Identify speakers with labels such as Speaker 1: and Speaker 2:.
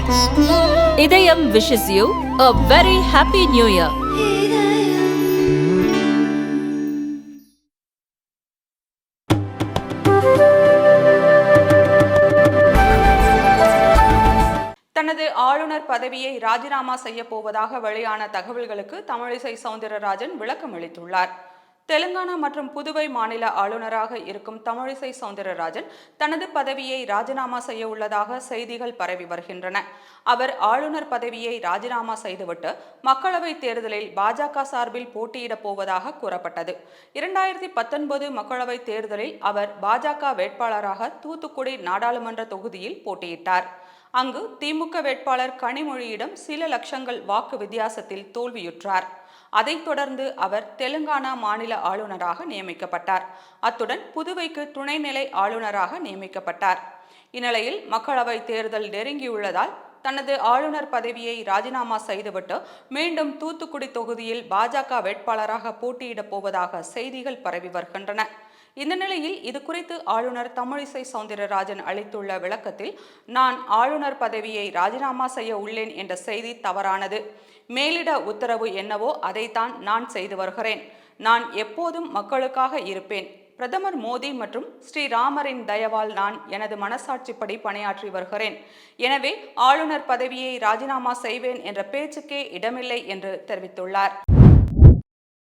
Speaker 1: இதயம் wishes you a very happy new year.
Speaker 2: தனது ஆளுநர் பதவியை ராஜினாமா செய்ய போவதாக வெளியான தகவல்களுக்கு தமிழிசை சவுந்தரராஜன் விளக்கம் அளித்துள்ளார். தெலுங்கானா மற்றும் புதுவை மாநில ஆளுநராக இருக்கும் தமிழிசை சவுந்தரராஜன் தனது பதவியை ராஜினாமா செய்ய உள்ளதாக செய்திகள் பரவி வருகின்றன. அவர் ஆளுநர் பதவியை ராஜினாமா செய்துவிட்டு மக்களவைத் தேர்தலில் பாஜக சார்பில் போட்டியிடப் போவதாக கூறப்பட்டது. 2019 மக்களவைத் தேர்தலில் அவர் பாஜக வேட்பாளராக தூத்துக்குடி நாடாளுமன்ற தொகுதியில் போட்டியிட்டார். அங்கு திமுக வேட்பாளர் கனிமொழியிடம் சில லட்சங்கள் வாக்கு வித்தியாசத்தில் தோல்வியுற்றார். அதைத் தொடர்ந்து அவர் தெலுங்கானா மாநில ஆளுநராக நியமிக்கப்பட்டார். அத்துடன் புதுவைக்கு துணைநிலை ஆளுநராக நியமிக்கப்பட்டார். இந்நிலையில் மக்களவை தேர்தல் நெருங்கியுள்ளதால் தனது ஆளுநர் பதவியை ராஜினாமா செய்துவிட்டு மீண்டும் தூத்துக்குடி தொகுதியில் பாஜக வேட்பாளராக போட்டியிடப் போவதாக செய்திகள் பரவி வருகின்றன. இந்த நிலையில் இது குறித்து ஆளுநர் தமிழிசை சவுந்தரராஜன் அளித்துள்ள விளக்கத்தில், நான் ஆளுநர் பதவியை ராஜினாமா செய்ய உள்ளேன் என்ற செய்தி தவறானது. மேலிட உத்தரவு என்னவோ அதைத்தான் நான் செய்து வருகிறேன். நான் எப்போதும் மக்களுக்காக இருப்பேன். பிரதமர் மோடி மற்றும் ஸ்ரீராமரின் தயவால் நான் எனது மனசாட்சிப்படி பணியாற்றி வருகிறேன். எனவே ஆளுநர் பதவியை ராஜினாமா செய்வேன் என்ற பேச்சுக்கே இடமில்லை என்று தெரிவித்துள்ளார்.